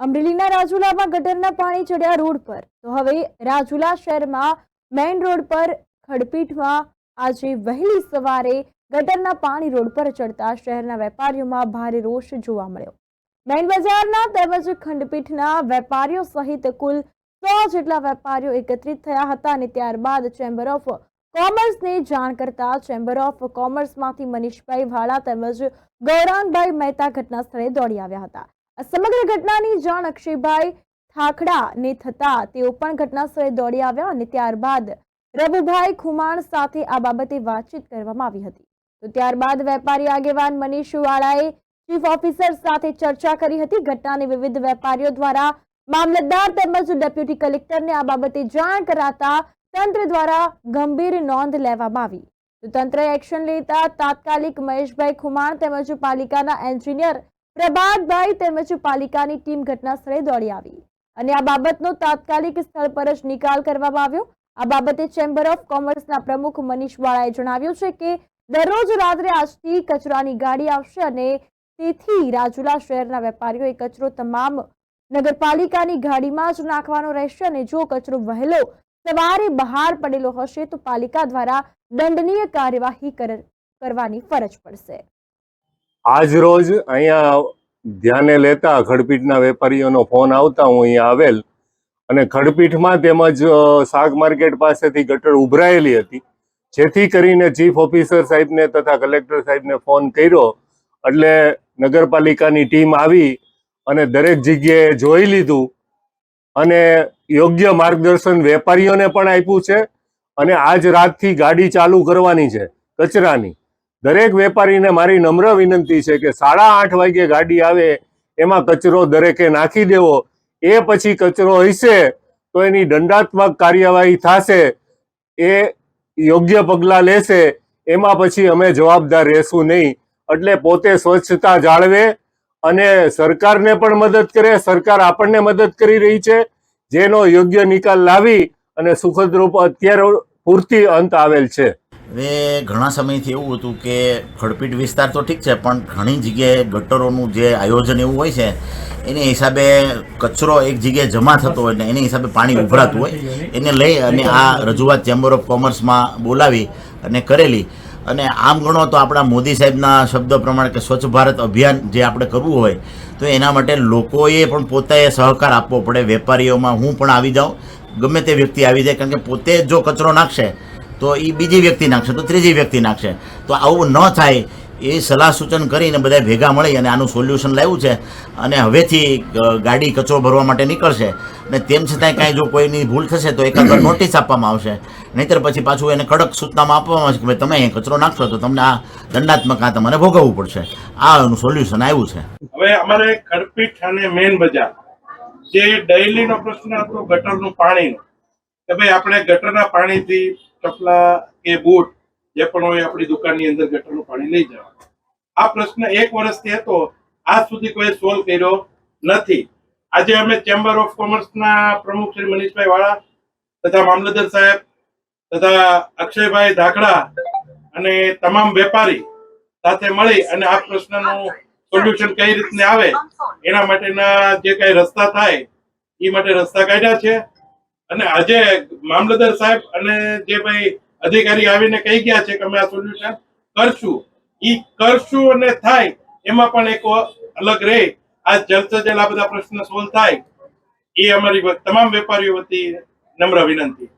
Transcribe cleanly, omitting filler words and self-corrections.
અમરેલીના રાજુલામાં ગટરના પાણી ચડ્યા રોડ પર તો હવે રાજુલા શહેરમાં મેઇન રોડ પર ખડપીઠમાં આજે વહેલી સવારે ગટરના પાણી રોડ પર ચડતા શહેરના વેપારીઓમાં ભારે રોષ જોવા મળ્યો। મેઇન બજારના તેમજ ખંડપીઠના વેપારીઓ સહિત કુલ 100 જેટલા વેપારીઓ એકત્રિત થયા હતા અને ત્યારબાદ ચેમ્બર ઓફ કોમર્સને જાણ કરતા ચેમ્બર ઓફ કોમર્સમાંથી મનીષભાઈ વાળા તેમજ ગૌરાંગભાઈ મહેતા ઘટના સ્થળે દોડી આવ્યા હતા। સમગ્ર ઘટનાની જાણ અક્ષયભાઈ ઠાકડાને થતા તેઓ પણ ઘટના સ્થળે દોડી આવ્યા અને ત્યારબાદ રવિભાઈ ખુમાણ સાથે આ બાબતે વાતચીત કરવામાં આવી હતી। તો ત્યારબાદ વેપારી આગેવાન મનીષ વાળાએ ચીફ ઓફિસર સાથે ચર્ચા કરી હતી। ઘટનાની વિવિધ વેપારીઓ દ્વારા મામલતદાર તેમજ ડેપ્યુટી કલેક્ટરને આ બાબતે જાણ કરાતા તંત્ર દ્વારા ગંભીર નોંધ લેવામાં આવી। તો તંત્રએ એક્શન લેતા તાત્કાલિક મહેશભાઈ ખુમાણ તેમજ પાલિકાના એન્જિનિયર પ્રભાતભાઈ તેમજ પાલિકાની ટીમ ઘટના સ્થળે દોડી આવી અને આ બાબતનો તાત્કાલિક સ્થળ પર જ નિકાલ કરવામાં આવ્યો। આ બાબતે ચેમ્બર ઓફ કોમર્સના પ્રમુખ મનીષ વાળાએ જણાવ્યું છે કે દરરોજ રાત્રે આજથી કચરાની ગાડી આવશે અને તેથી રાજુલા શહેરના વેપારીઓએ કચરો તમામ નગરપાલિકાની ગાડીમાં જ નાખવાનો રહેશે અને જો કચરો વહેલો સવારે બહાર પડેલો હશે તો પાલિકા દ્વારા દંડનીય કાર્યવાહી કરવાની ફરજ પડશે। આજ રોજ અહીંયા ધ્યાને લેતા ખડપીઠના વેપારીઓનો ફોન આવતા હું અહીંયા આવેલ અને ખડપીઠમાં તેમજ શાક માર્કેટ પાસેથી ગટર ઉભરાયેલી હતી, જેથી કરીને ચીફ ઓફિસર સાહેબને તથા કલેક્ટર સાહેબને ફોન કર્યો એટલે નગરપાલિકાની ટીમ આવી અને દરેક જગ્યાએ જોઈ લીધું અને યોગ્ય માર્ગદર્શન વેપારીઓને પણ આપ્યું છે અને આજ રાતથી ગાડી ચાલુ કરવાની છે કચરાની। દરેક વેપારીને મારી નમ્ર વિનંતી છે કે 8:30 વાગે ગાડી આવે એમાં કચરો દરેકે નાખી દેવો। એ પછી કચરો હશે તો એની દંડાત્મક કાર્યવાહી થશે, એ યોગ્ય પગલાં લેશે, એમાં પછી અમે જવાબદાર રહેશું નહીં। એટલે પોતે સ્વચ્છતા જાળવે અને સરકારને પણ મદદ કરે, સરકાર આપણને મદદ કરી રહી છે, જેનો યોગ્ય નિકાલ લાવી અને સુખદ રૂપ અત્યારે પૂરતી અંત આવેલ છે। હવે ઘણા સમયથી એવું હતું કે ખડપીઠ વિસ્તાર તો ઠીક છે, પણ ઘણી જગ્યાએ ગટરોનું જે આયોજન એવું હોય છે એને હિસાબે કચરો એક જગ્યાએ જમા થતો હોય ને એને હિસાબે પાણી ઉભરાતું હોય, એને લઈ અને આ રજૂઆત ચેમ્બર ઓફ કોમર્સમાં બોલાવી અને કરેલી। અને આમ ગણો તો આપણા મોદી સાહેબના શબ્દ પ્રમાણે કે સ્વચ્છ ભારત અભિયાન જે આપણે કરવું હોય તો એના માટે લોકોએ પણ પોતાએ સહકાર આપવો પડે। વેપારીઓમાં હું પણ આવી જાઉં, ગમે તે વ્યક્તિ આવી જાય, કારણ કે પોતે જો કચરો નાખશે તો એ બીજી વ્યક્તિ નાખશે તો ત્રીજી વ્યક્તિ નાખશે, તો આવું ન થાય એ સલાહ સૂચન કરીને બધા ભેગા મળી અને આનું સોલ્યુશન લાવ્યું છે। અને હવેથી ગાડી કચરો ભરવા માટે નીકળશે અને તેમ છતાંય કાંઈ જો કોઈની ભૂલ થશે તો એકાદ નોટિસ આપવામાં આવશે, નહીંતર પછી પાછું એને કડક સૂચનામાં આપવામાં આવશે કે ભાઈ તમે અહીં કચરો નાખશો તો તમને આ દંડાત્મક આ તમારે ભોગવવું પડશે। આ એનું સોલ્યુશન આવ્યું છે। હવે અમારે ખડપીઠ અને મેન બજાર જે ડેઈલીનો પ્રશ્ન હતો ગટરનું પાણીનો, કે ભાઈ આપણે ગટરના પાણીથી ચપલા કે બૂટ જે પણ હોય આપણી દુકાનની અંદર ગટરનું પાણી લઈ જવાનું, આ પ્રશ્ન 1 વર્ષથી હતો, આજ સુધી કોઈ સોલ્વ કર્યો નથી। આજે અમે ચેમ્બર ઓફ કોમર્સના પ્રમુખ શ્રી મનીષભાઈ વાળા તથા મામલતદાર સાહેબ તથા અક્ષયભાઈ ધાકડા અને તમામ વેપારી સાથે મળી અને આ પ્રશ્નનું સોલ્યુશન કઈ રીતને આવે એના માટેના જે કઈ રસ્તા થાય એ માટે રસ્તા કાઢ્યા છે। અને આજે મામલતદાર સાહેબ અને જે ભાઈ અધિકારી આવીને કહી ગયા છે કે અમે આ સોલ્યુશન કરશું અને થાય એમાં પણ એક અલગ રહે, આ જલ્દ સે જલ્દ આ બધા પ્રશ્ન સોલ્વ થાય એ અમારી તમામ વેપારીઓ વતી નમ્ર વિનંતી।